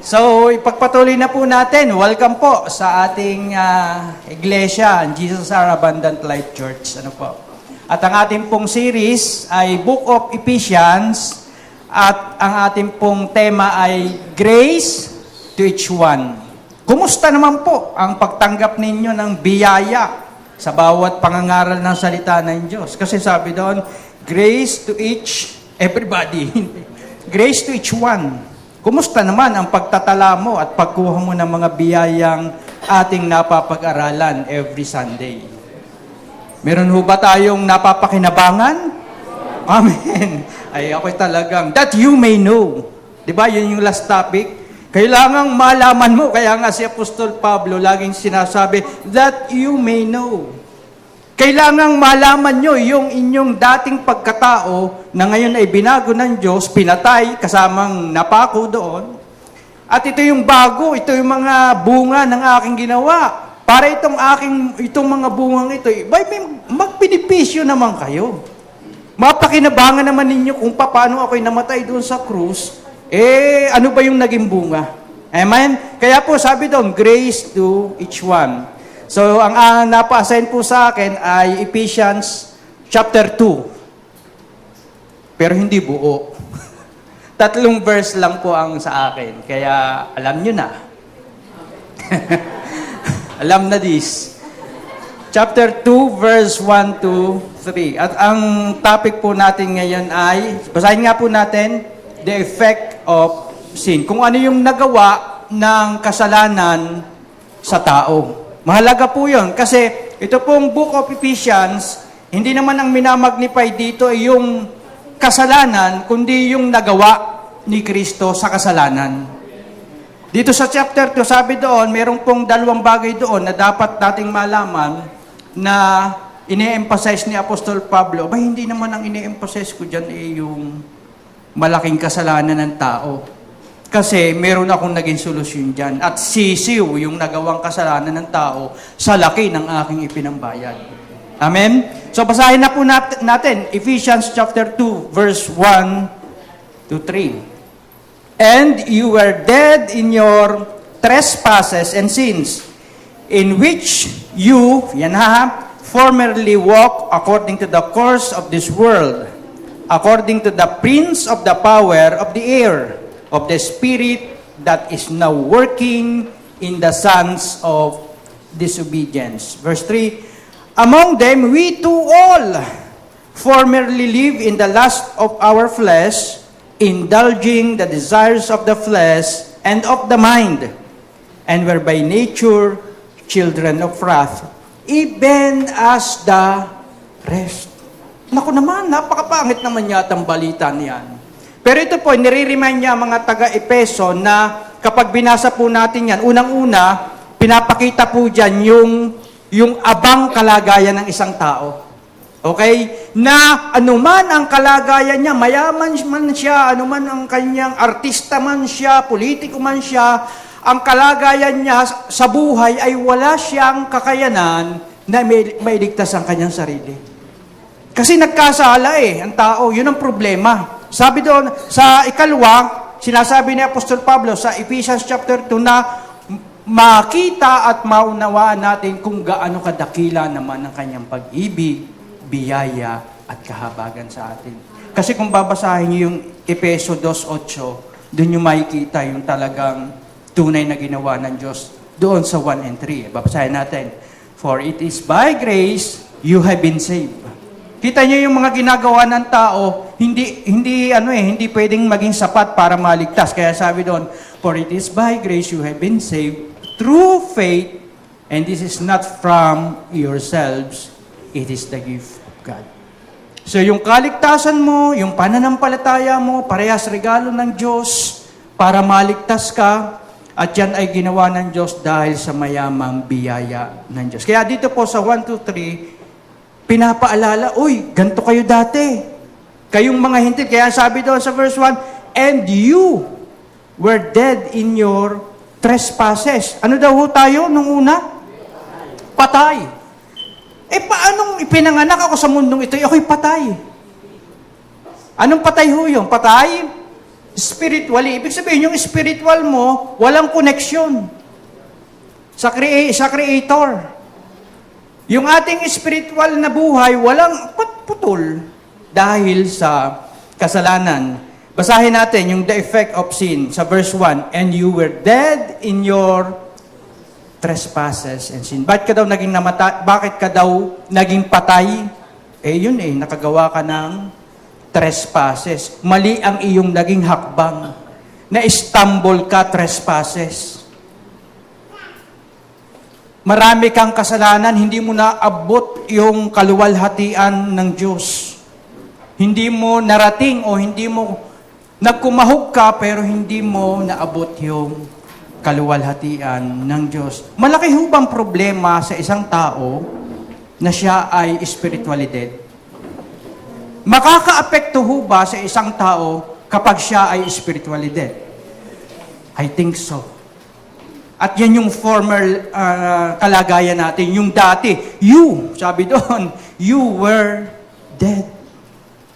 So, ipagpatuloy na po natin. Welcome po sa ating iglesia, Jesus Our Abundant Life Church. Ano po? At ang ating pong series ay Book of Ephesians at ang ating pong tema ay Grace to Each One. Kumusta naman po ang pagtanggap ninyo ng biyaya sa bawat pangangaral ng salita ng Diyos? Kasi sabi doon, grace to each, everybody. Grace to each one. Kumusta naman ang pagtatala mo at pagkuha mo ng mga biyayang ating napapag-aralan every Sunday? Meron ho ba tayong napapakinabangan? Amen. Ay, ako talagang, that you may know. Diba, yun yung last topic. Kailangang malaman mo. Kaya nga si Apostol Pablo laging sinasabi, that you may know. Kailangang malaman nyo yung inyong dating pagkatao na ngayon ay binago ng Diyos, pinatay, kasamang napako doon. At ito yung bago, ito yung mga bunga ng aking ginawa. Para itong mga bungang ito, magbenepisyo naman kayo. Mapakinabangan naman ninyo kung paano ako'y namatay doon sa krus, ano ba yung naging bunga? Amen? Kaya po sabi doon, grace to each one. So, ang napa-assign po sa akin ay Ephesians chapter 2. Pero hindi buo. 3 verse lang po ang sa akin. Kaya, alam nyo na. Alam na this. Chapter 2, verse 1 to 3. At ang topic po natin ngayon ay, basahin nga po natin, the effect of sin. Kung ano yung nagawa ng kasalanan sa tao. Mahalaga po yun kasi ito pong Book of Ephesians, hindi naman ang minamagnify dito ay yung kasalanan, kundi yung nagawa ni Kristo sa kasalanan. Dito sa chapter 2, sabi doon, merong pong dalawang bagay doon na dapat nating malaman na ine-emphasize ni Apostol Pablo. Hindi naman ang ine-emphasize ko dyan yung malaking kasalanan ng tao. Kasi meron akong naging solusyon dyan. At sisiw yung nagawang kasalanan ng tao sa laki ng aking ipinambayad. Amen? So basahin na po natin Ephesians chapter 2, verse 1 to 3. And you were dead in your trespasses and sins, in which you, formerly walked according to the course of this world, according to the prince of the power of the air, of the spirit that is now working in the sons of disobedience. Verse 3, among them we too all formerly lived in the lust of our flesh, indulging the desires of the flesh and of the mind, and were by nature children of wrath, even as the rest. Naku naman, napakapangit naman yata ang balita niyan. Pero ito po, nire-remind niya mga taga-Epeso na kapag binasa po natin yan, unang-una, pinapakita po dyan yung abang kalagayan ng isang tao. Okay? Na anuman ang kalagayan niya, mayaman man siya, anuman ang kanyang artista man siya, politiko man siya, ang kalagayan niya sa buhay ay wala siyang kakayanan na mailigtas ang kanyang sarili. Kasi nagkasala ang tao, yun ang problema. Sabi doon, sa ikalwa, sinasabi ni Apostol Pablo sa Ephesians chapter 2 na makita at maunawaan natin kung gaano kadakila naman ang kanyang pag-ibig, biyaya at kahabagan sa atin. Kasi kung babasahin niyo yung Efeso 2:8, doon yung makikita yung talagang tunay na ginawa ng Diyos doon sa 1 and 3. Babasahin natin. For it is by grace you have been saved. Kita niyo yung mga ginagawa ng tao, hindi pwedeng maging sapat para maligtas. Kaya sabi doon, for it is by grace you have been saved through faith, and this is not from yourselves, it is the gift of God. So yung kaligtasan mo, yung pananampalataya mo, parehas regalo ng Diyos para maligtas ka, at yan ay ginawa ng Diyos dahil sa mayamang biyaya ng Diyos. Kaya dito po sa 1, 2, 3, pinapaalala, ganito kayo dati. Kayong mga hintil. Kaya sabi doon sa verse 1, and you were dead in your trespasses. Ano daw ho tayo nung una? Patay. Paanong ipinanganak ako sa mundong ito? Ako'y patay. Anong patay ho yung? Patay Spiritually, ibig sabihin yung spiritual mo, walang connection sa Creator. Yung ating spiritual na buhay, walang putol dahil sa kasalanan. Basahin natin yung the effect of sin sa verse 1. And you were dead in your trespasses and sin. Bakit ka daw naging patay? Yun nakagawa ka ng trespasses. Mali ang iyong naging hakbang. Na-stumble ka, trespasses. Marami kang kasalanan, hindi mo naabot yung kaluwalhatian ng Diyos. Hindi mo narating o hindi mo nagkumahog ka pero hindi mo naabot yung kaluwalhatian ng Diyos. Malaki hubang problema sa isang tao na siya ay spiritually dead? Makakaapekto ho ba sa isang tao kapag siya ay spiritually dead? I think so. At yan yung former kalagayan natin, yung dati. Sabi doon, you were dead.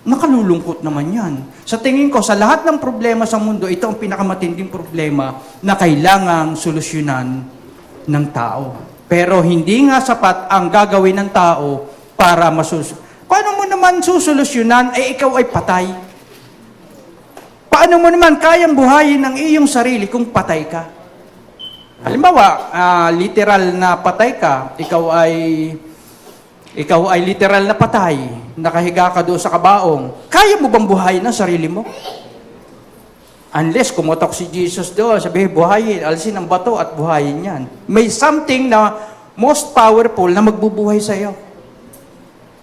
Nakalulungkot naman yan. Sa tingin ko, sa lahat ng problema sa mundo, ito ang pinakamatinding problema na kailangang solusyonan ng tao. Pero hindi nga sapat ang gagawin ng tao para Paano mo naman susolusyonan ikaw ay patay? Paano mo naman kayang buhayin ang iyong sarili kung patay ka? Halimbawa, literal na patay ka, ikaw ay literal na patay, nakahiga ka doon sa kabaong. Kaya mo bang buhayin ang sarili mo? Unless kumotok si Jesus doon, sabihin, buhayin, alisin ang bato at buhayin yan. May something na most powerful na magbubuhay sa iyo.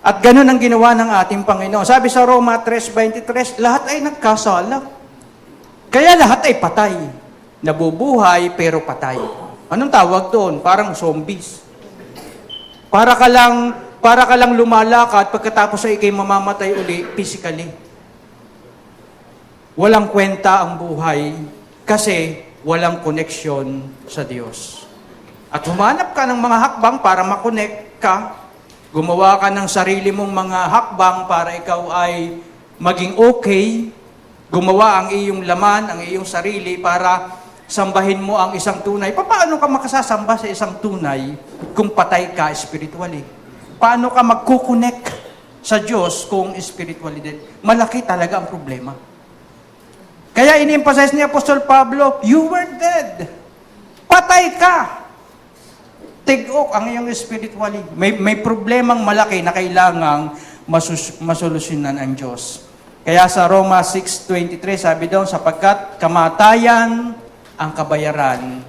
At ganun ang ginawa ng ating Panginoon. Sabi sa Roma 3:23, lahat ay nagkasala. Kaya lahat ay patay. Nabubuhay pero patay. Anong tawag doon? Parang zombies. Para ka lang lumalakad pagkatapos ay ikay mamamatay uli physically. Walang kwenta ang buhay kasi walang connection sa Diyos. At humanap ka ng mga hakbang para makonect ka. Gumawa ka ng sarili mong mga hakbang para ikaw ay maging okay. Gumawa ang iyong laman, ang iyong sarili para sambahin mo ang isang tunay. Paano ka makasasamba sa isang tunay kung patay ka spiritually? Paano ka magkukonek sa Diyos kung spiritually dead? Malaki talaga ang problema. Kaya in-emphasize ni Apostol Pablo, you were dead. Patay ka. Tig-ok ang iyong spiritually. May problemang malaki na kailangang masolusyonan ang Diyos. Kaya sa Roma 6:23, sabi doon, sapagkat kamatayan ang kabayaran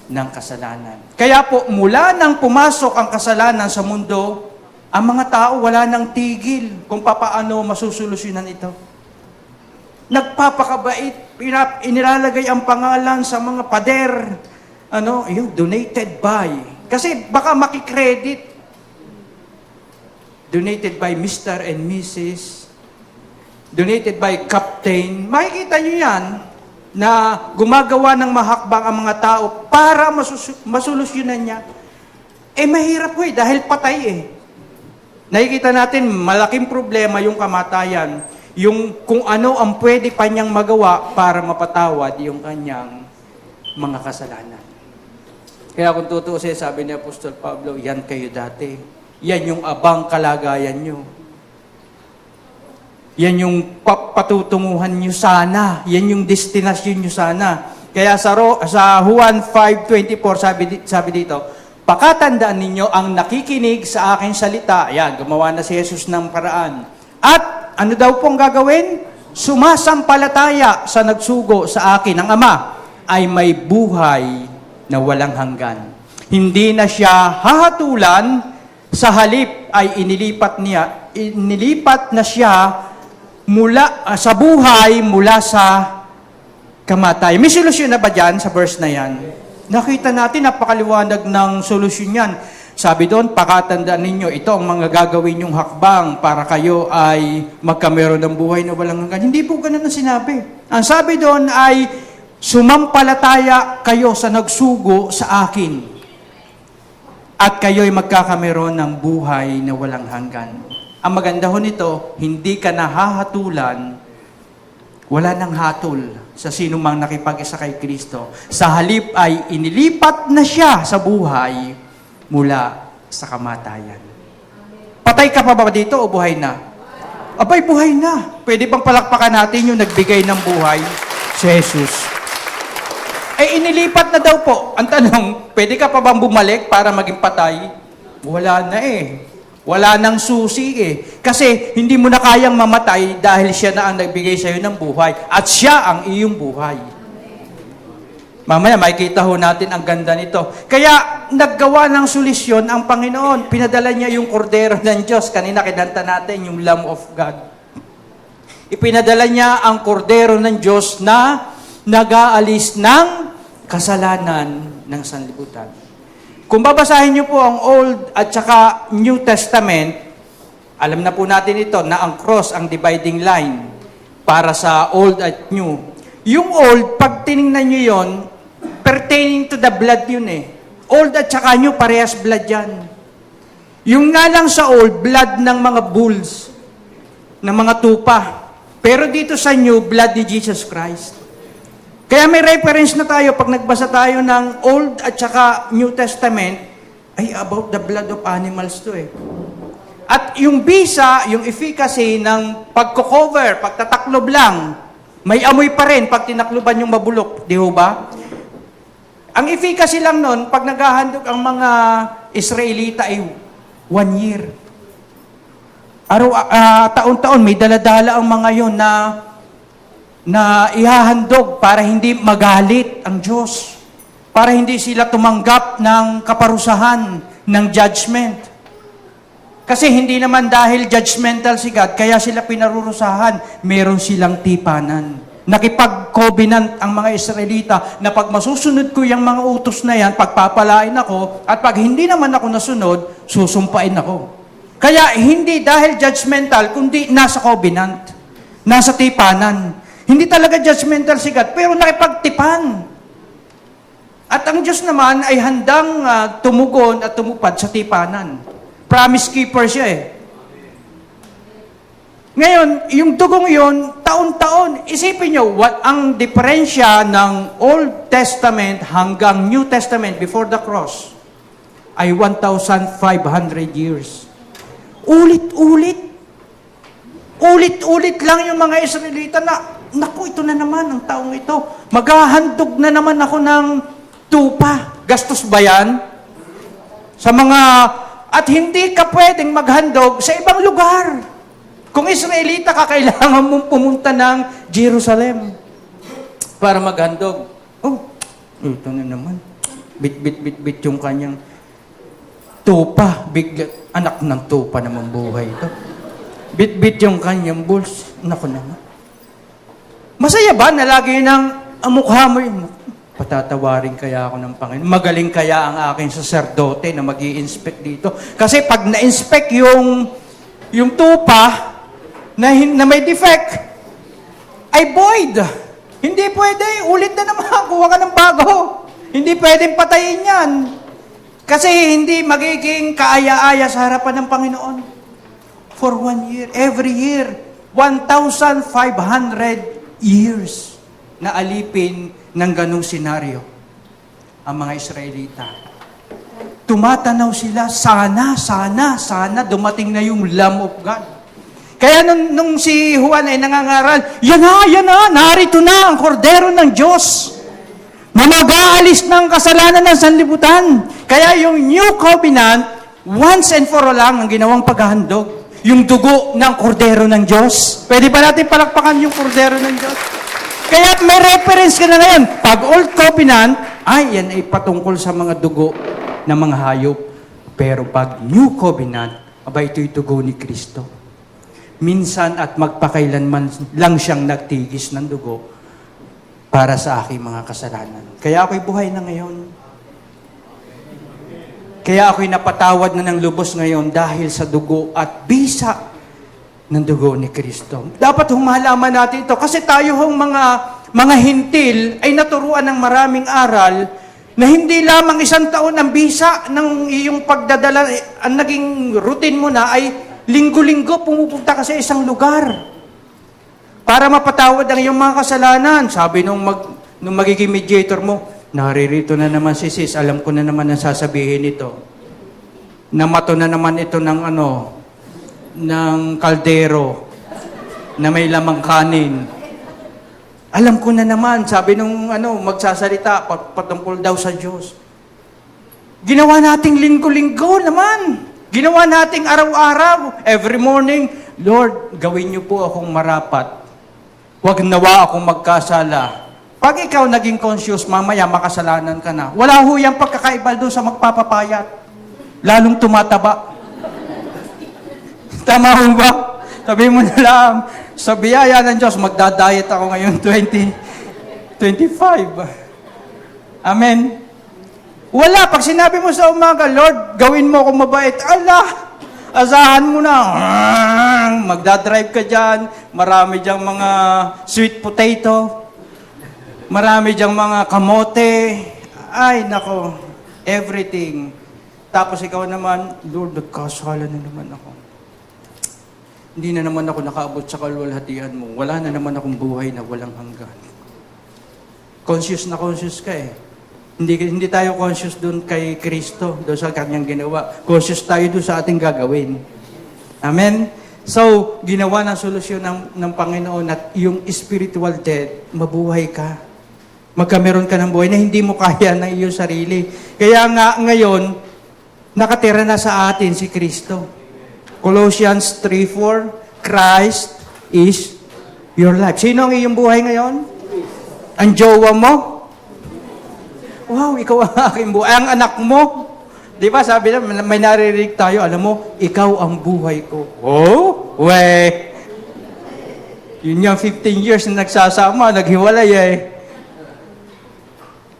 ng kasalanan. Kaya po, mula nang pumasok ang kasalanan sa mundo, ang mga tao wala nang tigil kung papaano masusolusyonan ito. Nagpapakabait, inilalagay ang pangalan sa mga pader, donated by. Kasi baka makikredit. Donated by Mr. and Mrs. Donated by Captain. Makikita nyo yan na gumagawa ng mahakbang ang mga tao para masolusyonan niya. Mahirap dahil patay Nakikita natin, malaking problema yung kamatayan. Yung kung ano ang pwede pa niyang magawa para mapatawad yung kanyang mga kasalanan. Kaya kung tutuusin, sabi ni Apostol Pablo, yan kayo dati. Yan yung abang kalagayan nyo. Yan yung patutunguhan nyo sana. Yan yung destinasyon nyo sana. Kaya sa Juan 5:24, sabi dito, pakatandaan ninyo ang nakikinig sa aking salita. Yan, gumawa na si Jesus ng paraan. At ano daw pong gagawin? Sumasampalataya sa nagsugo sa akin ng Ama ay may buhay na walang hanggan. Hindi na siya hahatulan, sa halip ay inilipat na siya mula sa buhay mula sa kamatayan. May solusyon na ba dyan sa verse na yan? Nakita natin, napakaliwanag ng solusyon yan. Sabi doon, pakatandaan ninyo, ito ang mga gagawin yung hakbang para kayo ay magkameron ng buhay na walang hanggan. Hindi po ganun ang sinabi. Ang sabi doon ay, sumampalataya kayo sa nagsugo sa akin at kayo'y magkakameron ng buhay na walang hanggan. Ang maganda ho nito, hindi ka nahahatulan Wala nang hatol sa sino mang nakipag-isa kay Kristo. Sa halip ay inilipat na siya sa buhay mula sa kamatayan. Patay ka pa ba dito o buhay na? Abay, buhay na. Pwede bang palakpakan natin yung nagbigay ng buhay? Si Jesus. Eh, inilipat na daw po. Ang tanong, pwede ka pa bang bumalik para maging patay? Wala na eh. Wala nang susi eh. Kasi hindi mo na kayang mamatay dahil siya na ang nagbigay sa iyo ng buhay. At siya ang iyong buhay. Mamaya makikita ho natin ang ganda nito. Kaya naggawa ng solusyon ang Panginoon. Pinadala niya yung kordero ng Diyos. Kanina kinanta natin yung Lamb of God. Ipinadala niya ang kordero ng Diyos na nag-aalis ng kasalanan ng sanlibutan. Kung babasahin niyo po ang Old at saka New Testament, alam na po natin ito na ang cross ang dividing line para sa Old at New. Yung Old, pag tinignan niyo yon, pertaining to the blood yun eh. Old at saka New, parehas blood yan. Yung nga lang sa Old, blood ng mga bulls, ng mga tupa. Pero dito sa New, blood ni Jesus Christ. Kaya may reference na tayo pag nagbasa tayo ng Old at saka New Testament, ay about the blood of animals to eh. At yung bisa, yung efficacy ng pagko-cover, pagtataklob lang, may amoy pa rin pag tinakloban yung mabulok, di ho ba? Ang efficacy lang nun, pag naghahandog ang mga Israelita ay 1 year. Taon-taon, may daladala ang mga yon na ihahandog para hindi magalit ang Diyos. Para hindi sila tumanggap ng kaparusahan, ng judgment. Kasi hindi naman dahil judgmental si God, kaya sila pinarurusahan. Meron silang tipanan. Nakipag-covenant ang mga Israelita na pag masusunod ko yung mga utos na yan, pagpapalain ako, at pag hindi naman ako nasunod, susumpain ako. Kaya hindi dahil judgmental, kundi nasa covenant, nasa tipanan. Hindi talaga judgmental si God, pero nakipagtipan. At ang Diyos naman ay handang tumugon at tumupad sa tipanan. Promise keeper siya eh. Ngayon, yung dugong yon, taon-taon, isipin nyo, what ang diferensya ng Old Testament hanggang New Testament before the cross ay 1,500 years. Ulit-ulit. Ulit-ulit lang yung mga Israelita na, naku, ito na naman ang taong ito. Maghahandog na naman ako ng tupa. Gastos ba yan? Sa mga, at hindi ka pwedeng maghandog sa ibang lugar. Kung Israelita ka, kailangan mong pumunta ng Jerusalem para maghandog. Oh, ito na naman. Bit yung kanyang tupa. Bigla, anak ng tupa naman buhay ito. Bit yung kanyang bulls. Naku naman. Masaya ba na lagi ang mukha mo yun? Patatawarin kaya ako ng Panginoon. Magaling kaya ang aking saserdote na mag-i-inspect dito. Kasi pag na-inspect yung tupa na may defect, ay void. Hindi pwede. Ulit na naman. Kuha ka ng bago. Hindi pwedeng patayin yan. Kasi hindi magiging kaaya-aya sa harapan ng Panginoon. For 1 year. Every year. 1,500 years na alipin ng ganung senaryo ang mga Israelita. Tumatanaw sila, sana dumating na yung Lamb of God. Kaya nung si Juan ay nangangaral, yan na, narito na ang kordero ng Diyos na mag-aalis ng kasalanan ng sanlibutan. Kaya yung New Covenant, once and for all lang ang ginawang paghahandog. Yung dugo ng kordero ng Diyos. Pwede ba natin palakpakan yung kordero ng Diyos? Kaya may reference ka na ngayon. Pag Old Covenant, yan ay patungkol sa mga dugo ng mga hayop. Pero pag New Covenant, ito'y dugo ni Kristo. Minsan at magpakailanman lang siyang nagtigis ng dugo para sa aking mga kasalanan. Kaya ako'y buhay na ngayon. Kaya ako'y napatawad na ng lubos ngayon dahil sa dugo at bisa ng dugo ni Kristo. Dapat humalaman natin ito kasi tayo hong mga hintil ay naturuan ng maraming aral na hindi lamang 1 taon ang bisa ng iyong pagdadala. Ang naging routine mo na ay linggo-linggo pumupunta ka sa isang lugar. Para mapatawad ang iyong mga kasalanan. Sabi nung magiging mediator mo, naririto na naman si sis, alam ko na naman ang sasabihin ito. Namato na naman ito ng kaldero na may lamang kanin. Alam ko na naman, sabi nung magsasalita, patungkol daw sa Diyos. Ginawa nating linggo-linggo naman. Ginawa nating araw-araw, every morning, Lord, gawin niyo po akong marapat. Huwag nawa akong magkasala. Pag ikaw naging conscious, mamaya makasalanan ka na. Wala ho yung pagkakaiba doon sa magpapapayat. Lalong tumataba. Tama ho ba? Sabi mo na lang, sa biyaya ng Diyos, magdadiet ako ngayon 2025. Amen. Wala. Pag sinabi mo sa umaga, Lord, gawin mo akong mabait. Allah! Asahan mo na. Magdadrive ka dyan. Marami dyang mga sweet potato. Marami dyang mga kamote. Ay, nako. Everything. Tapos ikaw naman, Lord, nagkasala na naman ako. Hindi na naman ako nakaabot sa kalwalhatian mo. Wala na naman akong buhay na walang hanggan. Conscious na conscious ka eh. Hindi tayo conscious doon kay Kristo, doon sa kanyang ginawa. Conscious tayo doon sa ating gagawin. Amen? So, ginawa ng solusyon ng Panginoon at yung spiritual death, mabuhay ka. Magkameron ka ng buhay na hindi mo kaya ng iyong sarili. Kaya nga ngayon, nakatira na sa atin si Kristo. Colossians 3:4, Christ is your life. Sino ang iyong buhay ngayon? Ang jowa mo? Wow, ikaw ang aking buhay. Ang anak mo. Di ba, sabi na, may naririnig tayo, alam mo, ikaw ang buhay ko. Oh, we. Yun yung 15 years na nagsasama, naghiwalay eh.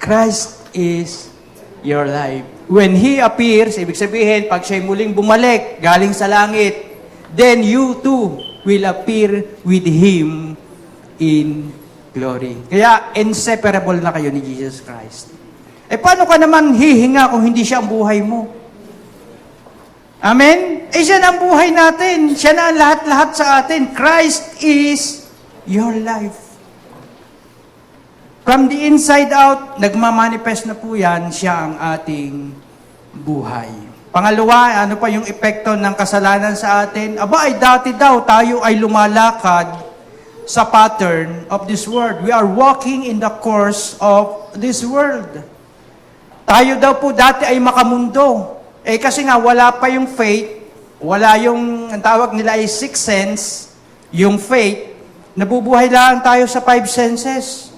Christ is your life. When He appears, ibig sabihin, pag siya'y muling bumalik, galing sa langit, then you too will appear with Him in glory. Kaya, inseparable na kayo ni Jesus Christ. Eh, paano ka naman hihinga kung hindi siya ang buhay mo? Amen? Eh, siya na ang buhay natin. Siya na ang lahat-lahat sa atin. Christ is your life. From the inside out, nagmamanifest na po yan, siya ang ating buhay. Pangalawa, ano pa yung epekto ng kasalanan sa atin? Aba, ay dati daw, tayo ay lumalakad sa pattern of this world. We are walking in the course of this world. Tayo daw po dati ay makamundo. Eh kasi nga wala pa yung faith, wala yung, ang tawag nila ay sixth sense, yung faith, nabubuhay lang tayo sa five senses.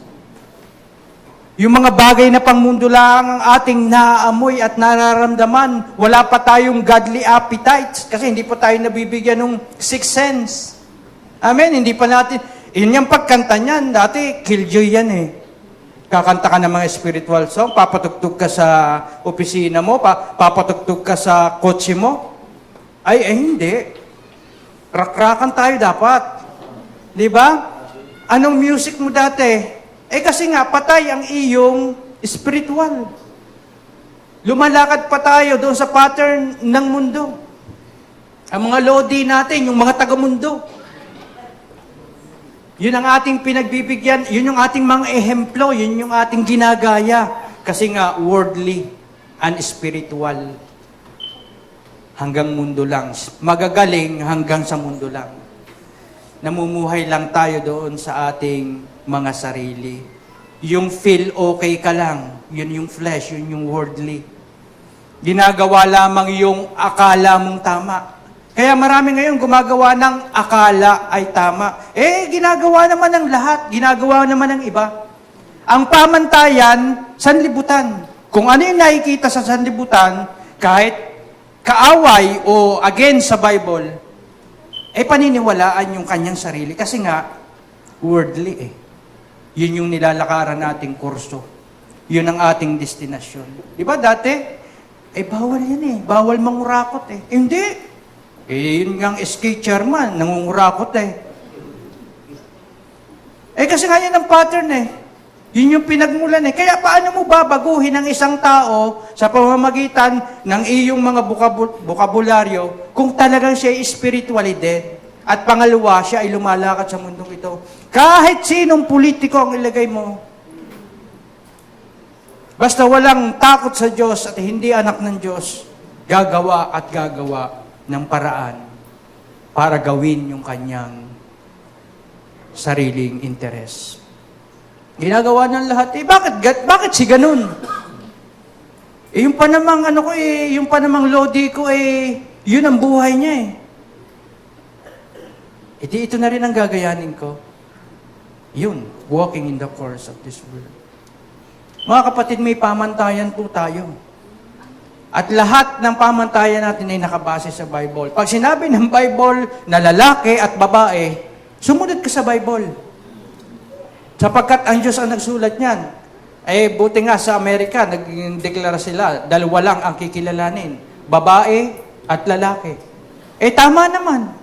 Yung mga bagay na pangmundo lang ang ating naaamoy at nararamdaman, wala pa tayong godly appetites kasi hindi pa tayo nabibigyan ng sixth sense. Amen? Hindi pa natin, yun yung pagkanta niyan, dati killjoy yan eh. Kakanta ka ng mga spiritual song, papatugtog ka sa opisina mo, papatugtog ka sa kotse mo. Ay, hindi. Rakrakan tayo dapat. Di ba? Anong music mo dati? Eh kasi nga, patay ang iyong spiritual. Lumalakad pa tayo doon sa pattern ng mundo. Ang mga lodi natin, yung mga taga-mundo. Yun ang ating pinagbibigyan, yun yung ating mga ehemplo, yun yung ating ginagaya. Kasi nga, worldly and spiritual. Hanggang mundo lang. Magagaling hanggang sa mundo lang. Namumuhay lang tayo doon sa ating mga sarili. Yung feel okay ka lang, yun yung flesh, yun yung worldly. Ginagawa lamang yung akala mong tama. Kaya marami ngayon gumagawa ng akala ay tama. Eh, ginagawa naman ng lahat. Ginagawa naman ng iba. Ang pamantayan, sanlibutan. Kung ano yung nakikita sa sanlibutan, kahit kaaway o against sa Bible, eh paniniwalaan yung kanyang sarili. Kasi nga, worldly eh. Yun yung nilalakaran nating kurso. Yun ang ating destinasyon. Di ba dati? Eh, bawal yan eh. Bawal mangurakot eh. Hindi. Eh, yun nga ang SK chairman, nangungurakot eh. Eh, kasi nga yan ang pattern eh. Yun yung pinagmulan eh. Kaya paano mo babaguhin ang isang tao sa pamamagitan ng iyong mga bokabularyo kung talagang siya ay spiritually dead? At pangalawa, siya ay lumalakad sa mundong ito. Kahit sinong politiko ang ilagay mo, basta walang takot sa Diyos at hindi anak ng Diyos, gagawa at gagawa ng paraan para gawin yung kanyang sariling interes. Ginagawa ng lahat. Bakit si ganun? Yung pa namang yung pa namang lodi ko yun ang buhay niya ito na rin ang gagayanin ko. Yun, walking in the course of this world. Mga kapatid, may pamantayan po tayo. At lahat ng pamantayan natin ay nakabase sa Bible. Pag sinabi ng Bible na lalaki at babae, sumunod ka sa Bible. Sapagkat ang Diyos ang nagsulat niyan. Buti nga sa Amerika, nagdeklara sila, dalawa lang ang kikilalanin. Babae at lalaki. Tama naman.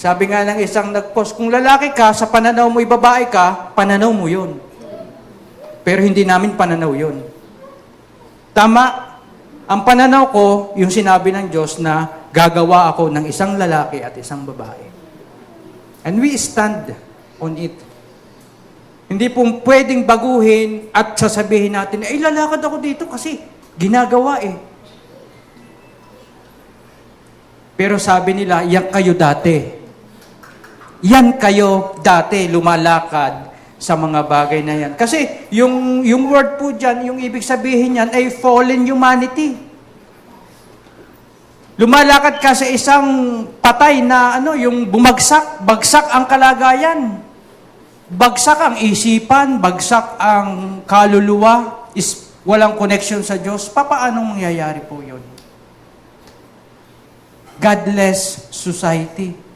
Sabi nga ng isang nag-post, kung lalaki ka, sa pananaw mo'y babae ka, pananaw mo yun. Pero hindi namin pananaw yun. Tama. Ang pananaw ko, yung sinabi ng Diyos na gagawa ako ng isang lalaki at isang babae. And we stand on it. Hindi pong pwedeng baguhin at sasabihin natin, lalakad ako dito kasi ginagawa Pero sabi nila, yan kayo dati. Yan kayo dati lumalakad sa mga bagay na yan. Kasi yung word po dyan, yung ibig sabihin yan ay fallen humanity. Lumalakad ka sa isang patay na yung bagsak ang kalagayan. Bagsak ang isipan, bagsak ang kaluluwa, walang connection sa Diyos. Papaanong mangyayari po yun? Godless society.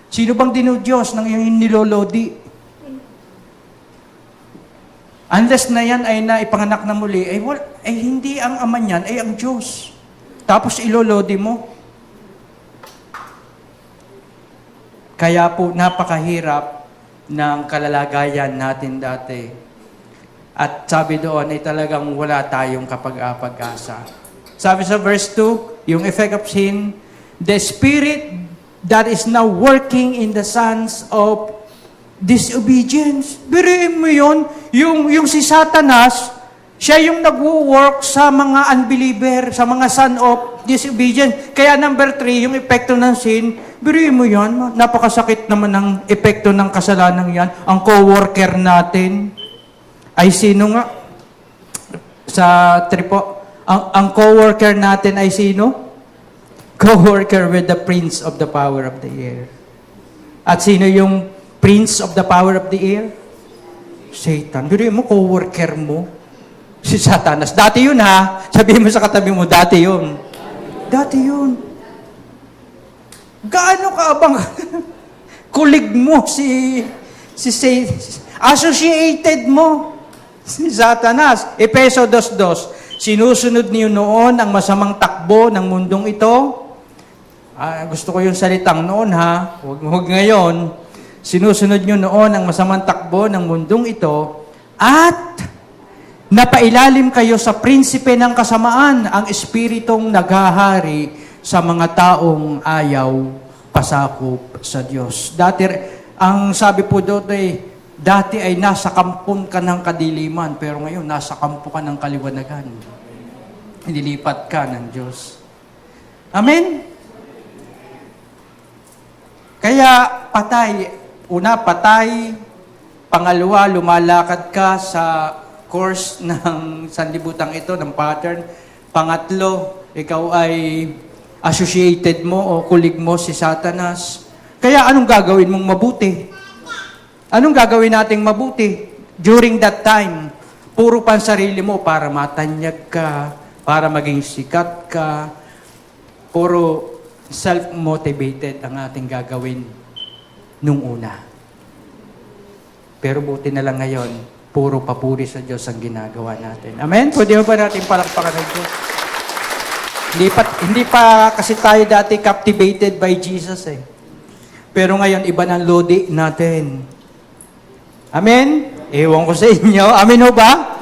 Sino bang dinudiyos ng iyong nilolodi? Unless na yan ay naipanganak na muli, hindi ang ama niyan, ay ang Diyos. Tapos ilolodi mo. Kaya po, napakahirap ng kalalagayan natin dati. At sabi doon ay talagang wala tayong kapag-apag-asa. Sabi sa verse 2, yung effect of sin, the Spirit that is now working in the sons of disobedience. Biriin mo yun, yung si Satanas, siya yung nagwo-work sa mga unbeliever, sa mga son of disobedience. Kaya number 3, yung epekto ng sin, biriin mo yan, napakasakit naman ng epekto ng kasalanan yan. Ang co-worker natin ay sino nga? Sa 3 po, ang co-worker natin ay sino? Co-worker with the prince of the power of the air. At sino yung prince of the power of the air? Satan. Biro mo, co-worker mo. Si Satanas. Dati yun ha. Sabihin mo sa katabi mo, dati yun. Dati yun. Gaano ka abang kulig mo si associated mo si Satanas. Efeso 2:2. Sinusunod niyo noon ang masamang takbo ng mundong ito. Gusto ko yung salitang noon ha. Huwag ngayon. Sinusunod nyo noon ang masamang takbo ng mundong ito at napailalim kayo sa prinsipe ng kasamaan, ang espiritong naghahari sa mga taong ayaw pasakop sa Diyos. Ang sabi po doon dati ay nasa kampon ka ng kadiliman, pero ngayon nasa kampo ka ng kaliwanagan. Nilipat ka ng Diyos. Amen? Kaya patay. Una, patay. Pangalawa, lumalakad ka sa course ng sanlibutan ito, ng pattern. Pangatlo, ikaw ay associated mo o kulig mo si Satanas. Kaya anong gagawin mong mabuti? Anong gagawin nating mabuti? During that time, puro pansarili mo para matanyag ka, para maging sikat ka, puro self-motivated ang ating gagawin nung una. Pero buti na lang ngayon, puro papuri sa Diyos ang ginagawa natin. Amen? Pwede mo ba natin palakpakan ng Diyos? Hindi pa kasi tayo dati captivated by Jesus Pero ngayon, iba ng lodi natin. Amen? Ewan ko sa inyo. Amen ho ba?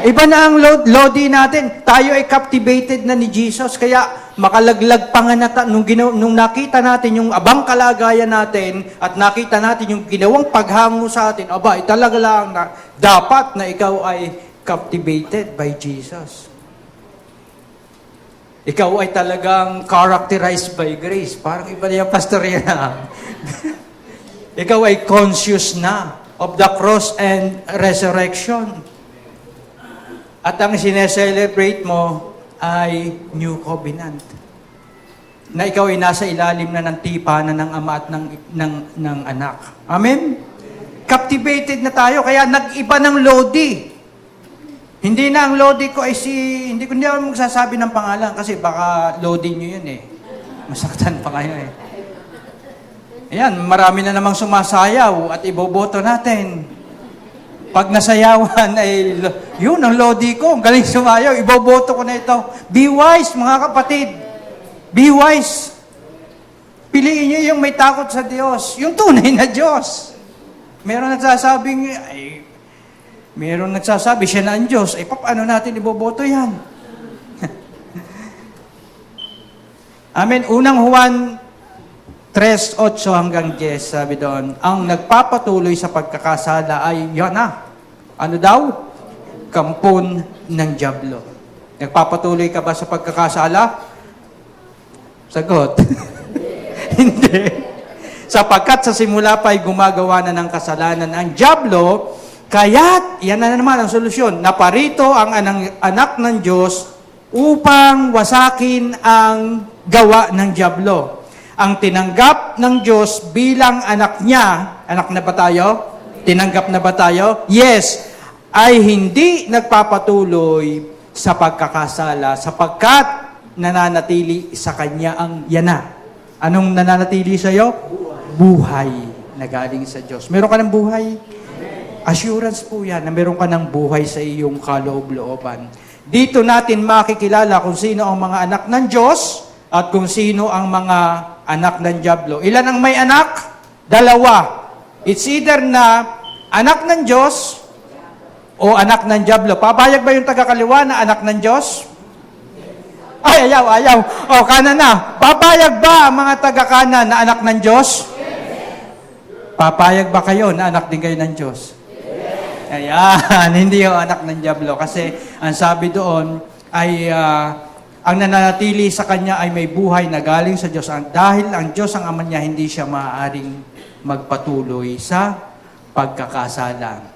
Iba na ang lodi natin. Tayo ay captivated na ni Jesus. Kaya makalaglag pa nga nung nakita natin yung abang kalagayan natin at nakita natin yung ginawang paghango sa atin, aba, talaga lang na dapat na ikaw ay captivated by Jesus. Ikaw ay talagang characterized by grace. Parang iba na yung pastor yan. Ikaw ay conscious na of the cross and resurrection. At ang sineselebrate mo ay New Covenant. Na ikaw ay nasa ilalim na ng tipanan ng Ama at ng Anak. Amen? Captivated na tayo, kaya nag-iba ng lodi. Hindi na ang lodi ko ay hindi ako magsasabi ng pangalan kasi baka lodi nyo yun eh. Masaktan pa kayo eh. Ayan, marami na namang sumasayaw at iboboto natin. Pag nasayawan ay, yun ang lodi ko, ang galing sumayaw, iboboto ko na ito. Be wise, mga kapatid. Be wise. Piliin niyo yung may takot sa Diyos, yung tunay na Diyos. Meron nagsasabi, siya na ang Diyos. Ay, paano natin iboboto yan? Amen. Unang Juan 3:8 hanggang 10, sabi doon, ang nagpapatuloy sa pagkakasala ay yan na. Ano daw? Kampon ng dyablo. Nagpapatuloy ka ba sa pagkakasala? Sagot. Hindi. Sapagkat sa simula pa ay gumagawa na ng kasalanan ang dyablo, kaya't, yan na naman ang solusyon, naparito ang anak ng Diyos upang wasakin ang gawa ng dyablo. Ang tinanggap ng Diyos bilang anak niya, anak na ba tayo? Tinanggap na ba tayo? Yes, ay hindi nagpapatuloy sa pagkakasala sapagkat nananatili sa kanya ang yana. Anong nananatili sa iyo? Buhay na galing sa Diyos. Meron ka ng buhay? Assurance po yan na meron ka ng buhay sa iyong kaloob-looban. Dito natin makikilala kung sino ang mga anak ng Diyos at kung sino ang mga anak ng dyablo. Ilan ang may anak? 2. It's either na anak ng Diyos o anak ng dyablo. Papayag ba yung taga-kaliwa na anak ng Diyos? Ay, ayaw. O, kanan na. Papayag ba ang mga taga-kanan na anak ng Diyos? Papayag ba kayo na anak din kayo ng Diyos? Ayan, hindi yung anak ng dyablo. Kasi ang sabi doon ay ang nananatili sa kanya ay may buhay na galing sa Diyos. Dahil ang Diyos ang Ama niya, hindi siya maaaring magpatuloy sa pagkakasala.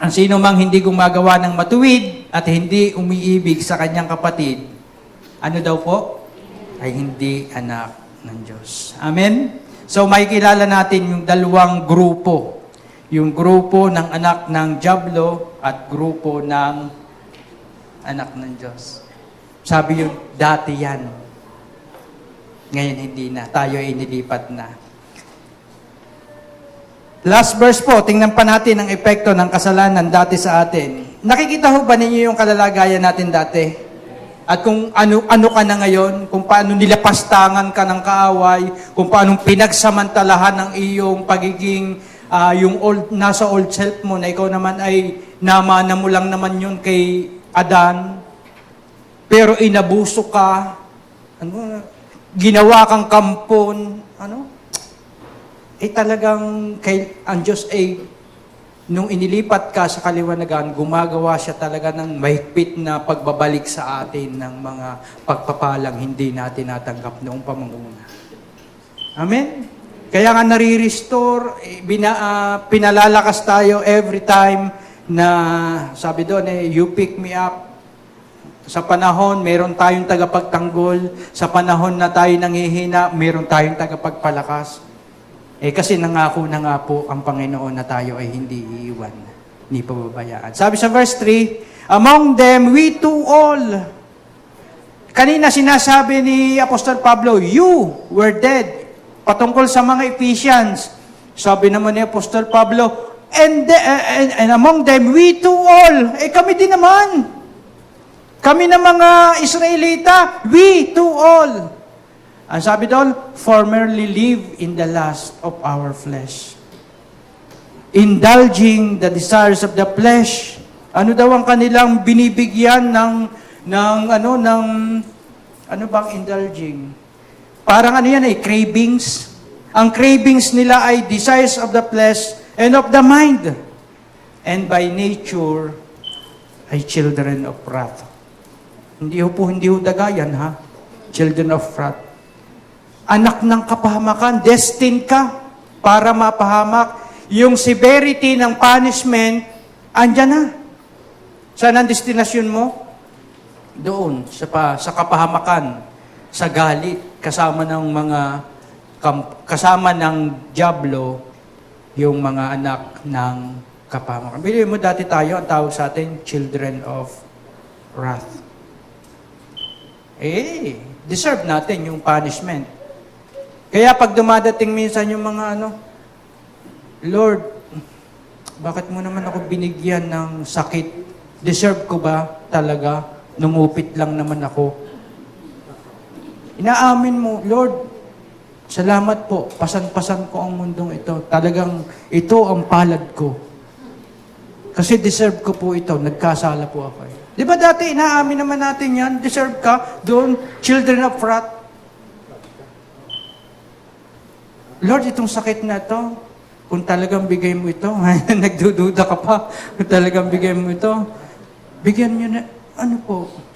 Ang sino mang hindi gumagawa ng matuwid at hindi umiibig sa kanyang kapatid, ano daw po? Ay hindi anak ng Diyos. Amen? So makikilala natin yung dalawang grupo. Yung grupo ng anak ng dyablo at grupo ng anak ng Diyos. Sabi yun, dati yan. Ngayon hindi na. Tayo ay nilipat na. Last verse po, tingnan pa natin ang epekto ng kasalanan dati sa atin. Nakikita ho ba ninyo yung kalalagayan natin dati? At kung ano ka na ngayon, kung paano nilapastangan ka ng kaaway, kung paano pinagsamantalahan ng iyong pagiging nasa old self mo na ikaw naman ay namana mo lang naman yun kay Adan, pero inabuso ka, ginawa kang kampon, talagang ang Diyos ay, nung inilipat ka sa kaliwanagan, gumagawa siya talaga ng mahigpit na pagbabalik sa atin ng mga pagpapalang hindi natin natanggap noong pamanguna. Amen? Kaya nga nare-restore, pinalalakas tayo every time na, sabi doon you pick me up. Sa panahon, meron tayong tagapagtanggol. Sa panahon na tayo nanghihina, meron tayong tagapagpalakas. Kasi nangako na nga po ang Panginoon na tayo ay hindi iiwan, ni pababayaan. Sabi sa verse 3, among them, we too all. Kanina sinasabi ni Apostol Pablo, you were dead. Patungkol sa mga Ephesians. Sabi naman ni Apostol Pablo, and among them, we too all. Kami din naman. Kami na mga Israelita, we too all. Ang sabi doon, formerly live in the lust of our flesh, indulging the desires of the flesh Ano daw ang kanilang binibigyan ano bang indulging? Parang ano yan cravings. Ang cravings nila ay desires of the flesh and of the mind. And by nature, ay children of wrath. Hindi ho dagayan, ha? Children of wrath. Anak ng kapahamakan, destined ka para mapahamak. Yung severity ng punishment, andyan na. Saan ang destinasyon mo? Doon, sa kapahamakan, sa galit, kasama ng Diablo, yung mga anak ng kapahamakan. Bilihin mo, dati tayo, ang tawag sa atin, children of wrath. Deserve natin yung punishment. Kaya pag dumadating minsan yung mga Lord, bakit mo naman ako binigyan ng sakit? Deserve ko ba talaga? Nungupit lang naman ako. Inaamin mo, Lord, salamat po, pasan-pasan ko ang mundong ito. Talagang ito ang palad ko. Kasi deserve ko po ito, nagkasala po ako. Di ba dati, inaamin naman natin yan, deserve ka, doon, children of wrath. Lord, itong sakit na ito, kung talagang bigay mo ito, nagdududa ka pa, kung talagang bigay mo ito, bigyan nyo na,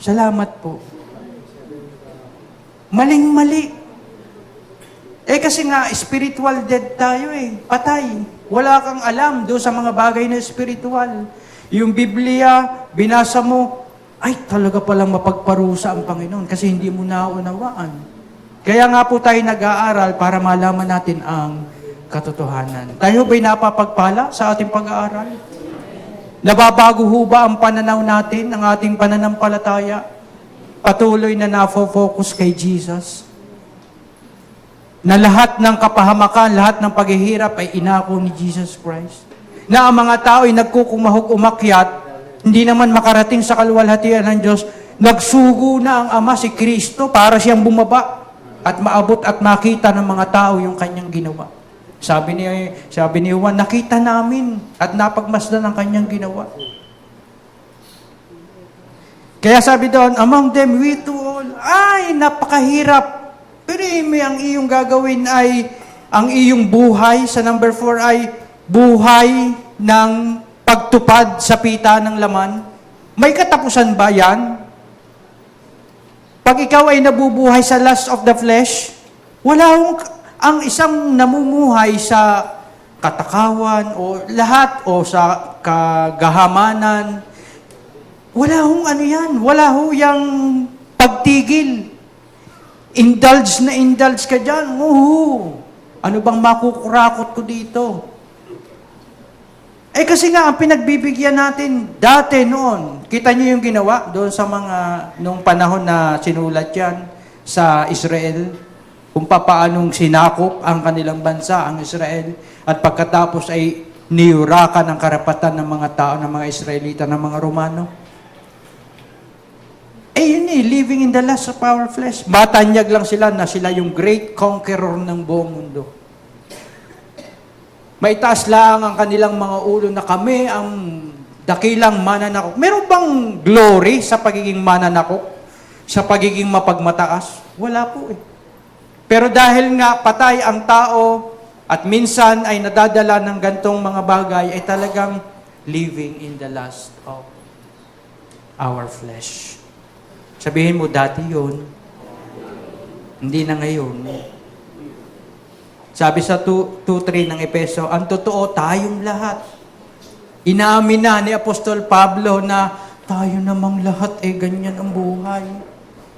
salamat po. Maling-mali. Kasi nga, spiritual dead tayo patay. Wala kang alam doon sa mga bagay na spiritual. Yung Biblia, binasa mo, ay talaga palang mapagparusa ang Panginoon kasi hindi mo naunawaan. Kaya nga po tayo nag-aaral para malaman natin ang katotohanan. Tayo ba'y napapagpala sa ating pag-aaral? Nababago ho ba ang pananaw natin, ang ating pananampalataya? Patuloy na nafo-focus kay Jesus? Na lahat ng kapahamakan, lahat ng paghihirap ay inako ni Jesus Christ? Na ang mga tao ay nagkukumahog umakyat, hindi naman makarating sa kaluwalhatian ng Diyos, nagsugo na ang Ama si Kristo para siyang bumaba at maabot at makita ng mga tao yung kanyang ginawa. Sabi ni Juan, nakita namin at napagmasdan ang kanyang ginawa. Kaya sabi doon, among them we to all, ay napakahirap. Pero ang iyong gagawin ay, ang iyong buhay, sa number 4 ay, buhay ng pagtupad sa pita ng laman. May katapusan ba yan? Pag ikaw ay nabubuhay sa lust of the flesh, ang isang namumuhay sa katakawan o lahat o sa kagahamanan, wala yung pagtigil. Indulge ka dyan. Ano bang makukurakot ko dito? Kasi nga, ang pinagbibigyan natin dati noon, kita niyo yung ginawa doon sa nung panahon na sinulat yan sa Israel, kung paanong sinakop ang kanilang bansa, ang Israel, at pagkatapos ay niyurakan ang karapatan ng mga tao, ng mga Israelita, ng mga Romano. Living in the lust of our flesh. Matanyag lang sila na sila yung great conqueror ng buong mundo. May taas lang ang kanilang mga ulo na kami ang dakilang mananakop. Meron bang glory sa pagiging mananakop? Sa pagiging mapagmataas? Wala po Pero dahil nga patay ang tao at minsan ay nadadala ng gantong mga bagay, ay talagang living in the lust of our flesh. Sabihin mo, dati yun. Hindi na ngayon. Sabi sa 2:3 ng Efeso, ang totoo, tayong lahat. Inaamin na ni Apostol Pablo na tayo namang lahat ganyan ang buhay.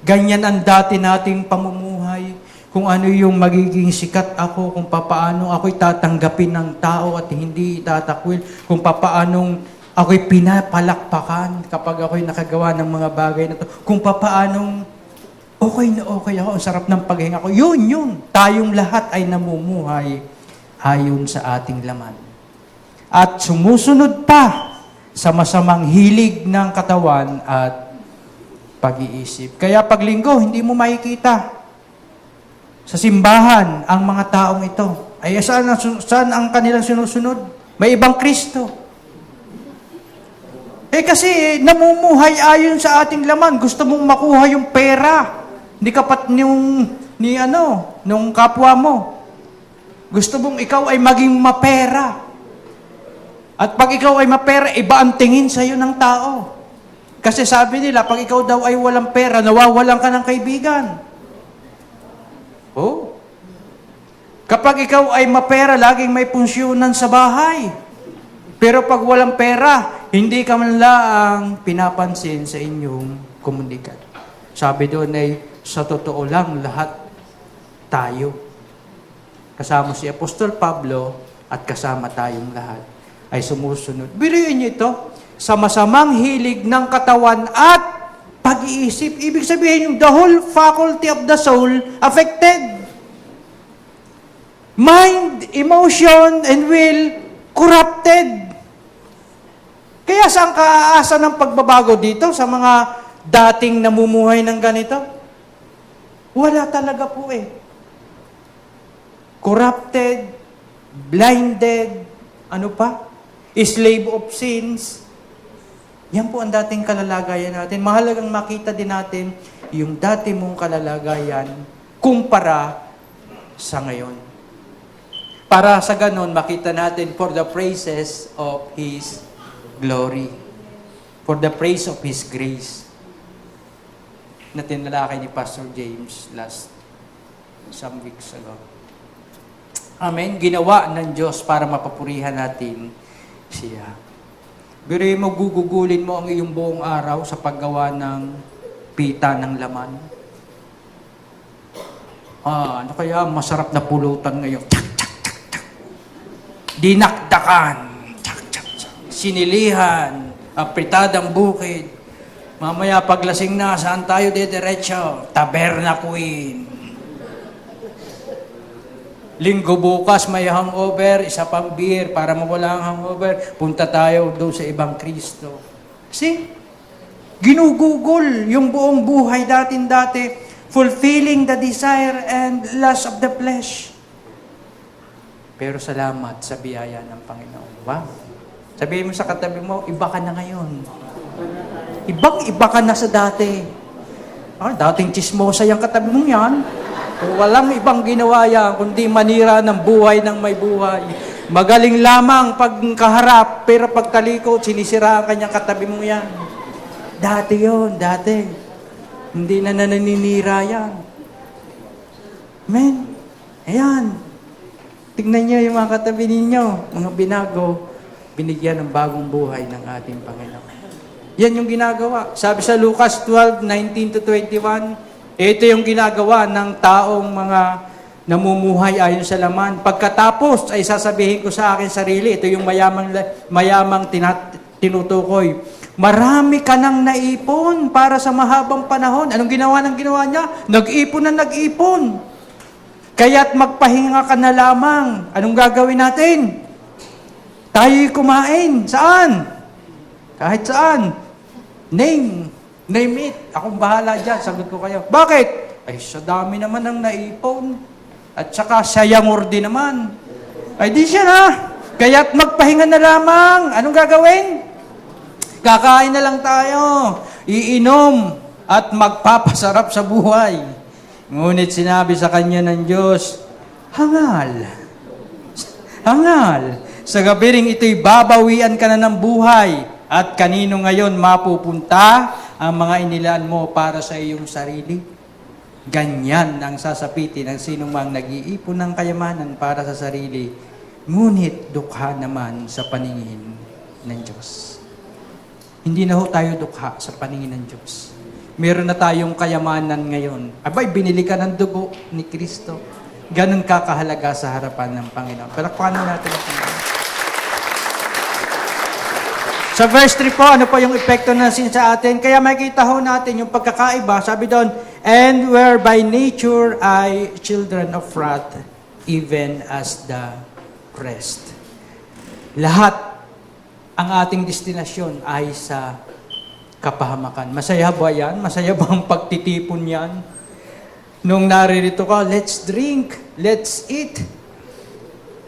Ganyan ang dati nating pamumuhay. Kung ano yung magiging sikat ako, kung papaano ako'y tatanggapin ng tao at hindi itatakwil, kung papaanong ako'y pinapalakpakan kapag ako'y nakagawa ng mga bagay na to. Kung papaanong okay na okay ako, ang sarap ng paghinga ko. Yun. Tayong lahat ay namumuhay ayon sa ating laman. At sumusunod pa sa masamang hilig ng katawan at pag-iisip. Kaya pag linggo, hindi mo makikita sa simbahan ang mga taong ito. Ay saan ang kanilang sinusunod? May ibang Kristo. Kasi namumuhay ayon sa ating laman. Gusto mong makuha yung pera. Hindi kapat nung kapwa mo. Gusto mong ikaw ay maging mapera. At pag ikaw ay mapera, iba ang tingin sa iyo ng tao. Kasi sabi nila, pag ikaw daw ay walang pera, nawawalan ka ng kaibigan. Oh. Kapag ikaw ay mapera, laging may punsyonan sa bahay. Pero pag walang pera, hindi ka man lang pinapansin sa inyong komunidad. Sabi doon ay, sa totoo lang, lahat tayo. Kasama si Apostol Pablo at kasama tayong lahat ay sumusunod. Biruin niyo ito, sa masamang hilig ng katawan at pag-iisip. Ibig sabihin yung the whole faculty of the soul affected. Mind, emotion, and will corrupted. Kaya saan ka aasa ng pagbabago dito sa mga dating namumuhay ng ganito? Wala talaga po Corrupted, blinded, ano pa? Slave of sins. Yan po ang dating kalalagayan natin. Mahalagang makita din natin yung dati mong kalalagayan kumpara sa ngayon. Para sa ganon, makita natin for the praises of His glory. For the praise of His grace. Na tinalakay ni Pastor James some weeks ago. Amen. Ginawa ng Diyos para mapapurihan natin siya. Biruin mo, gugugulin mo ang iyong buong araw sa paggawa ng pita ng laman. Ano kaya masarap na pulutan ngayon? Tsak, tsak, tsak, tsak. Dinakdakan. Tsak, tsak, tsak. Sinilihan. Apritadang bukid. Mamaya paglasing na, saan tayo diretso? Taberna Queen. Linggo bukas may hangover, isa pang beer para mawala ang hangover. Punta tayo doon sa ibang Kristo. See? Ginugugol yung buong buhay dati, fulfilling the desire and lust of the flesh. Pero salamat sa biyaya ng Panginoon. Wow. Sabihin mo sa katabi mo, iba ka na ngayon. Ibang-iba ka na sa dati. Dating chismosa yung katabi mo yan. Walang ibang ginawa yan, kundi manira ng buhay ng may buhay. Magaling lamang pagkaharap, pero pagtalikod, sinisira ang kanyang katabi mo yan. Dati yon, dati. Hindi na naninira yan. Amen. Ayan. Tignan niyo yung mga katabi ninyo, mga binago, binigyan ng bagong buhay ng ating Panginoon. Yan yung ginagawa. Sabi sa Lucas 12:19-21, ito yung ginagawa ng taong mga namumuhay ayon sa laman. Pagkatapos ay sasabihin ko sa akin sarili, ito yung mayamang tinutukoy. Marami ka nang naipon para sa mahabang panahon. Anong ginawa niya? Nag-ipon na nag-ipon. Kaya't magpahinga ka na lamang. Anong gagawin natin? Tayo'y kumain. Saan? Kahit saan. Name it. Akong bahala dyan. Sagot ko kayo. Bakit? Ay, sa dami naman ang naipon. At saka sayangor din naman. Ay, di siya na. Kaya't magpahinga na lamang. Anong gagawin? Kakain na lang tayo. Iinom. At magpapasarap sa buhay. Ngunit sinabi sa kanya ng Diyos, hangal. Hangal. Sa gabi ring ito'y babawian ka na ng buhay. At kanino ngayon mapupunta ang mga inilaan mo para sa iyong sarili? Ganyan ang sasapitin ng sinumang nag-iipon ng kayamanan para sa sarili, ngunit dukha naman sa paningin ng Diyos. Hindi na ho tayo dukha sa paningin ng Diyos. Meron na tayong kayamanan ngayon. Abay, binili ka ng dugo ni Kristo. Ganun kakahalaga sa harapan ng Panginoon. Palakpakan natin ang Panginoon. Sa verse 3 po, ano po yung epekto ng sin sa atin? Kaya makikita ho natin yung pagkakaiba. Sabi doon, and where by nature I children of wrath, even as the rest. Lahat ang ating destinasyon ay sa kapahamakan. Masaya ba yan? Masaya ba ang pagtitipon yan? Nung naririto ka, let's drink, let's eat,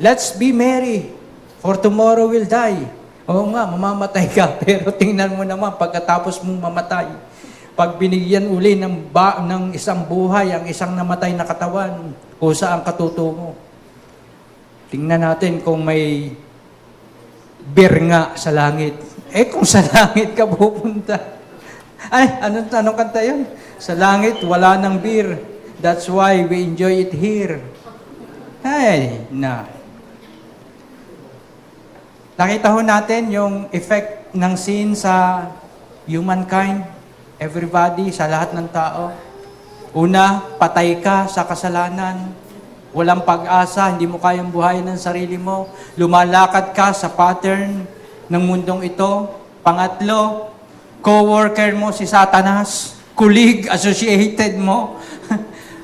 let's be merry, for tomorrow will die. Oo nga, mamamatay ka, pero tingnan mo naman, pagkatapos mong mamatay, pag binigyan uli ng isang buhay, ang isang namatay na katawan, o saan katutungo? Tingnan natin kung may beer nga sa langit. Kung sa langit ka pupunta. Ay, anong kanta yun? Sa langit, wala ng beer. That's why we enjoy it here. Ay, na. Nakita ho natin yung effect ng sin sa humankind, everybody, sa lahat ng tao. Una, patay ka sa kasalanan. Walang pag-asa, hindi mo kayang buhayin ng sarili mo. Lumalakad ka sa pattern ng mundong ito. Pangatlo, co-worker mo si Satanas. Kulig, associated mo.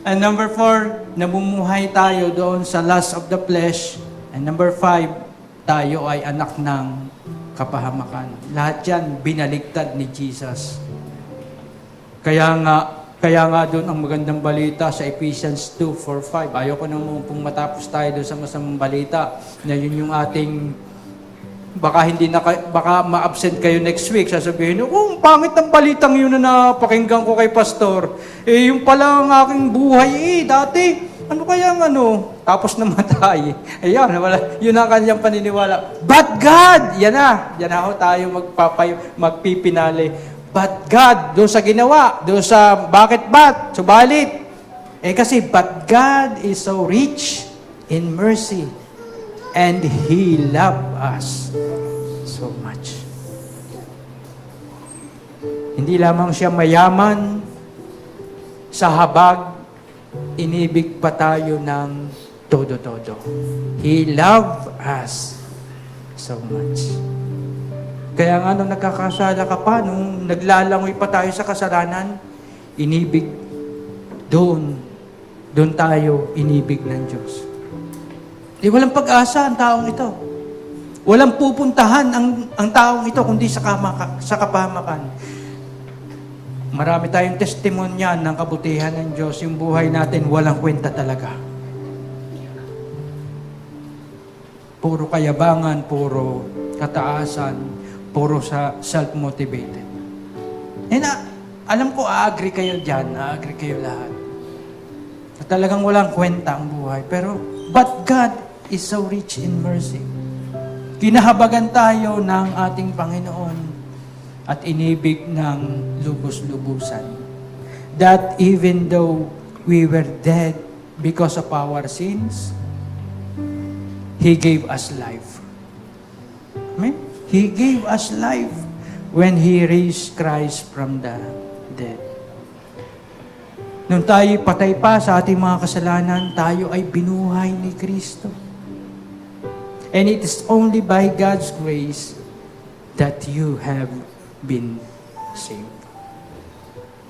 And number 4, namumuhay tayo doon sa lust of the flesh. And number 5, tayo ay anak ng kapahamakan. Lahat yan, binaligtad ni Jesus. Kaya nga doon ang magandang balita sa Ephesians 2:4-5. Ayoko nang pong matapos tayo doon sa masamang balita na yun yung ating baka ma-absent kayo next week. Sasabihin, pangit ng balitang yun na napakinggan ko kay pastor. Yung pala ang aking buhay dati. Ano kaya tapos namatay. Ayan, yun ang kanyang paniniwala. But God! Yan na ho tayo magpipinali. But God, doon sa ginawa, doon sa bakit but, subalit. Kasi but God is so rich in mercy and He loved us so much. Hindi lamang siya mayaman sa habag, inibig pa tayo ng todo-todo. He loved us so much. Kaya nga nung nagkakasala ka pa, nung naglalangoy pa tayo sa kasalanan, inibig doon tayo inibig ng Diyos. Walang pag-asa ang taong ito. Walang pupuntahan ang taong ito kundi sa kapahamakan. Marami tayong testimonyan ng kabutihan ng Diyos. Yung buhay natin, walang kwenta talaga. Puro kayabangan, puro kataasan, puro sa self-motivated. Alam ko, agree kayo dyan, agree kayo lahat. Na talagang walang kwenta ang buhay. Pero, but God is so rich in mercy. Kinahabagan tayo ng ating Panginoon at inibig ng lubos-lubusan. That even though we were dead because of our sins, He gave us life. Amen? He gave us life when He raised Christ from the dead. Nung tayo patay pa sa ating mga kasalanan, tayo ay binuhay ni Kristo. And it is only by God's grace that you have been saved.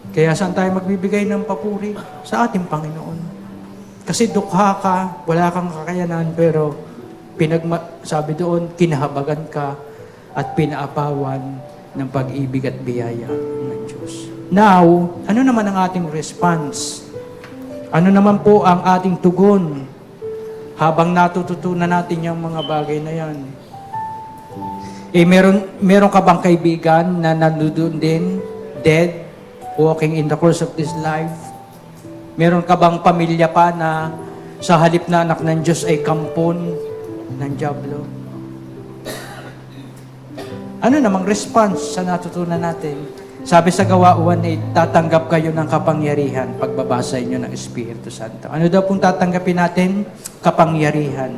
Kaya saan tayo magbibigay ng papuri? Sa ating Panginoon. Kasi dukha ka, wala kang kakayanan, pero sabi doon, kinahabagan ka at pinaapawan ng pag-ibig at biyaya ng Diyos. Now, ano naman ang ating response? Ano naman po ang ating tugon habang natututunan natin yung mga bagay na yan? Meron ka bang kaibigan na nandoon din, dead, walking in the course of this life? Meron ka bang pamilya pa na sa halip na anak ng Diyos ay kampon ng dyablo? Ano namang response sa natutunan natin? Sabi sa Gawa 1:8, tatanggap kayo ng kapangyarihan pagbabasa inyo ng Espiritu Santo. Ano daw pong tatanggapin natin? Kapangyarihan.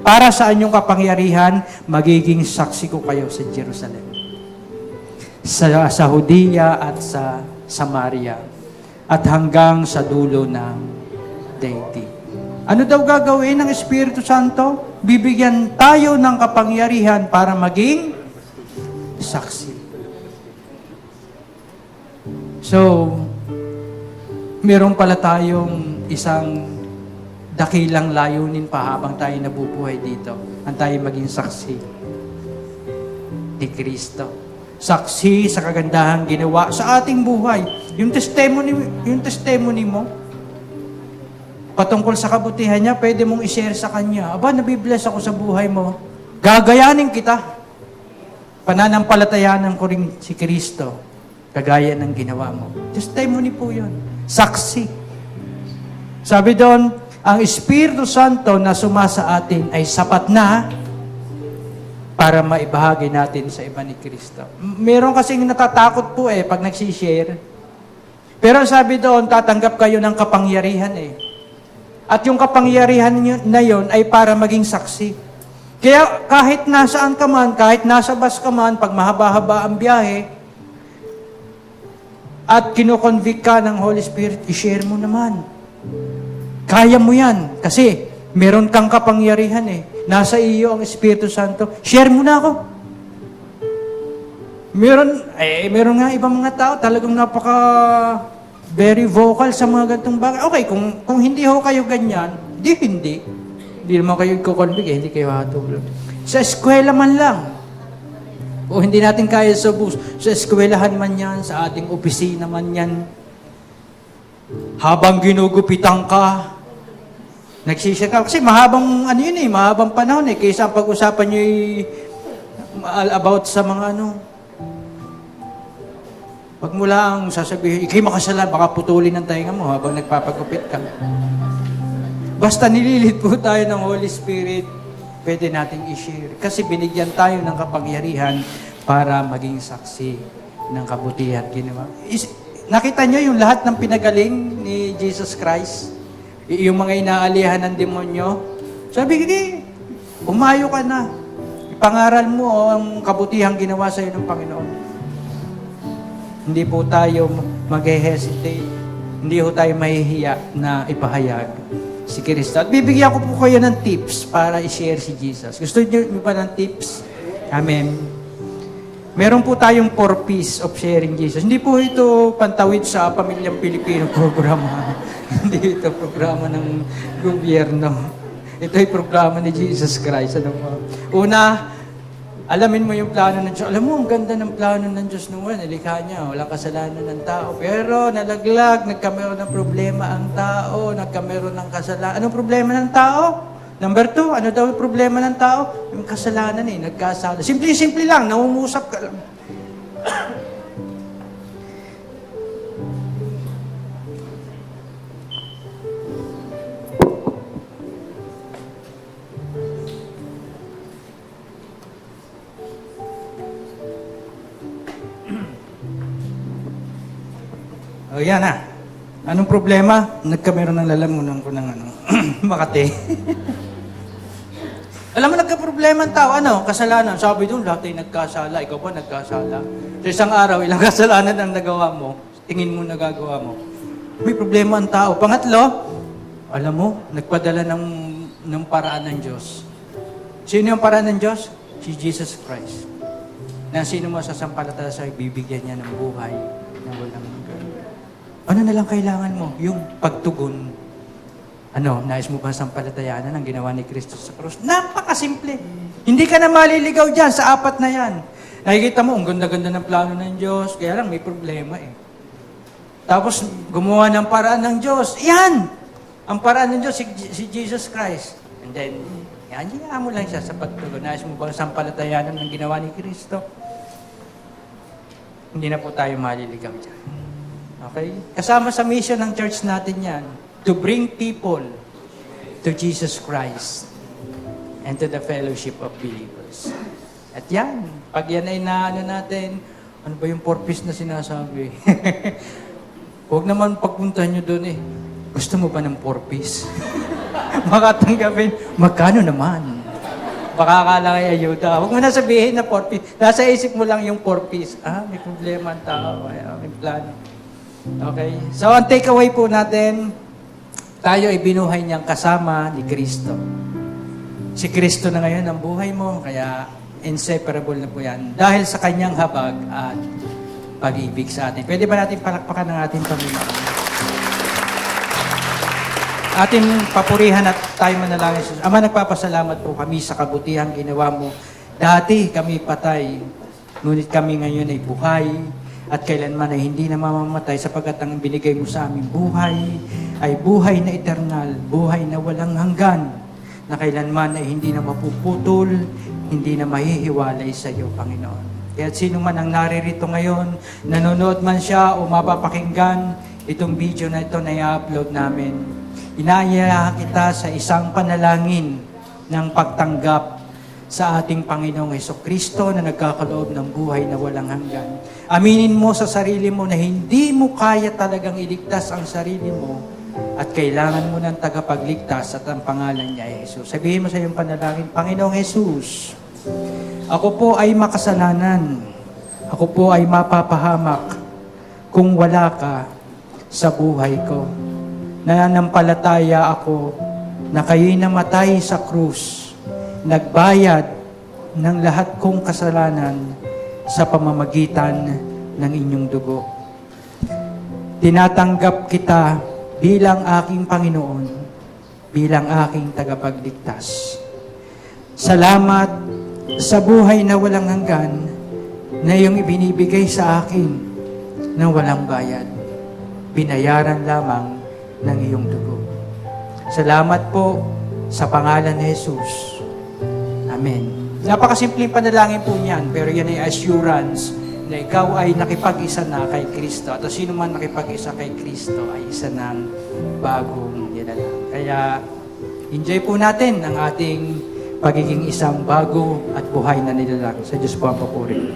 Para sa inyong kapangyarihan, magiging saksi ko kayo sa Jerusalem, sa Judea at sa Samaria, at hanggang sa dulo ng daigdig. Ano daw gagawin ng Espiritu Santo? Bibigyan tayo ng kapangyarihan para maging saksi. So, meron pala tayong isang dakilang layunin pa habang tayo nabubuhay dito. Ang tayo maging saksi ni Kristo. Saksi sa kagandahang ginawa sa ating buhay. Yung testimony mo, patungkol sa kabutihan niya, pwede mong i-share sa kanya. Aba, nabibless ako sa buhay mo. Gagayanin kita. Pananampalatayanan ko rin si Kristo, kagaya ng ginawa mo. Testimony po yun. Saksi. Sabi doon, ang Espiritu Santo na sumasa atin ay sapat na para maibahagi natin sa iba ni Kristo. Meron kasing natatakot po pag nagsishare. Pero sabi doon, tatanggap kayo ng kapangyarihan At yung kapangyarihan na yon ay para maging saksi. Kaya kahit nasaan ka man, kahit nasa bus ka man, pag mahaba-haba ang biyahe, at kinoconvict ka ng Holy Spirit, i-share mo naman. Kaya mo yan. Kasi meron kang kapangyarihan Nasa iyo ang Espiritu Santo. Share mo na ako. Meron nga ibang mga tao, talagang very vocal sa mga gantong bagay. Okay, kung hindi ho kayo ganyan, hindi. Hindi naman kayo kukonvict hindi kayo hatulog. Sa eskwela man lang. O hindi natin kaya sa bus, sa eskwelahan man yan, sa ating opisina man yan. Habang ginugupitan ka, nagsishare ka. Kasi mahabang mahabang panahon kaysa ang pag-usapan nyo about sa mga Pag mo lang sasabihin, ikay makasala, baka putulin ang tainga mo habang nagpapagupit ka. Basta nililit po tayo ng Holy Spirit, pwede nating i-share. Kasi binigyan tayo ng kapangyarihan para maging saksi ng kabutihan ginawa. Nakita nyo yung lahat ng pinagaling ni Jesus Christ? Yung mga inaalihan ng demonyo? Sabi, umayo ka na. Ipangaral mo ang kabutihan ginawa sa iyo ng Panginoon. Hindi po tayo mag-hesitate. Hindi po tayo mahihiya na ipahayag si Kristo. At bibigyan ko po kayo ng tips para i-share si Jesus. Gusto niyo ba ng tips? Amen. Meron po tayong 4 P's of sharing Jesus. Hindi po ito pantawid sa Pamilyang Pilipino programa. Hindi ito programa ng gobyerno. Ito ay programa ni Jesus Christ. Una, alamin mo yung plano ng Diyos. Alam mo, ang ganda ng plano ng Diyos noon. Nilikha niya, walang kasalanan ng tao. Pero nalaglag, nagkameron ng problema ang tao, nagkameron ng kasalanan. Anong problema ng tao? Number 2, ano daw yung problema ng tao? Yung kasalanan nagkasala. Simple lang, nangungusap ka lang. O yan Anong problema? Nagkameron ng lalamunan ko ng Makati. Alam mo, nagka-problema ang tao, kasalanan. Sabi doon, lahat ay nagkasala. Ikaw ba nagkasala? Sa isang araw, ilang kasalanan ang nagawa mo, tingin mo nagagawa mo. May problema ang tao. Pangatlo, alam mo, nagpadala ng paraan ng Diyos. Sino yung paraan ng Diyos? Si Jesus Christ. Na sino masasampalataya sa bibigyan niya ng buhay na walang hanggan. Ano na lang kailangan mo? Yung pagtugon. Nais mo ba sampalatayanan ang ginawa ni Kristo sa krus? Napakasimple. Hindi ka na maliligaw dyan sa 4 na yan. Nakikita mo, ang ganda-ganda ng plano ng Diyos, kaya lang may problema Tapos, gumawa ng paraan ng Diyos. Yan! Ang paraan ng Diyos, si Jesus Christ. And then, yan mo lang siya sa pagtugon. Nais mo ba sampalatayanan ang ginawa ni Kristo? Hindi na po tayo maliligaw dyan. Okay? Kasama sa mission ng church natin yan, to bring people to Jesus Christ and to the fellowship of believers. At yan, pag yan ay natin, ano ba yung purpose na sinasabi? Huwag naman pagpuntahan nyo doon Gusto mo ba ng purpose? Makatanggapin, magkano naman? Baka akala kay ayuda. Huwag mo na sabihin na purpose. Nasa isip mo lang yung purpose. May problema ang tao. May plano. Okay? So, ang takeaway po natin, tayo ay binuhay niyang kasama ni Kristo. Si Kristo na ngayon ang buhay mo, kaya inseparable na po yan. Dahil sa kanyang habag at pag-ibig sa atin. Pwede ba natin palakpakan ng ating Panginoon? Ating papurihan at tayo manalangin. Ama, nagpapasalamat po kami sa kabutihan ginawa mo. Dati kami patay, ngunit kami ngayon ay buhay at kailanman ay hindi na mamamatay sapagkat ang binigay mo sa aming buhay ay buhay na eternal, buhay na walang hanggan, na kailanman ay hindi na mapuputol, hindi na mahihiwalay sa iyo, Panginoon. Kaya sino man ang naririto ngayon, nanonood man siya o mapapakinggan itong video na ito na i-upload namin, inaanyayahan kita sa isang panalangin ng pagtanggap sa ating Panginoong Hesukristo na nagkakaloob ng buhay na walang hanggan. Aminin mo sa sarili mo na hindi mo kaya talagang iligtas ang sarili mo at kailangan mo ng tagapagligtas at ang pangalan niya ay Jesus. Sabihin mo sa iyong panalangin, Panginoong Jesus, ako po ay makasalanan. Ako po ay mapapahamak kung wala ka sa buhay ko. Nananampalataya ako na kayo'y namatay sa krus, nagbayad ng lahat kong kasalanan sa pamamagitan ng inyong dugo. Tinatanggap kita bilang aking Panginoon, bilang aking tagapagligtas. Salamat sa buhay na walang hanggan na iyong ibinibigay sa akin na walang bayad. Binayaran lamang ng iyong dugo. Salamat po sa pangalan ni Jesus. Amen. Napakasimpleng panalangin po niyan, pero yan ay assurance na ikaw ay nakipag-isa na kay Kristo. At sino man nakipag-isa kay Kristo ay isa ng bagong nilalang. Kaya enjoy po natin ang ating pagiging isang bago at buhay na nilalang. Sa Diyos po ang papuri.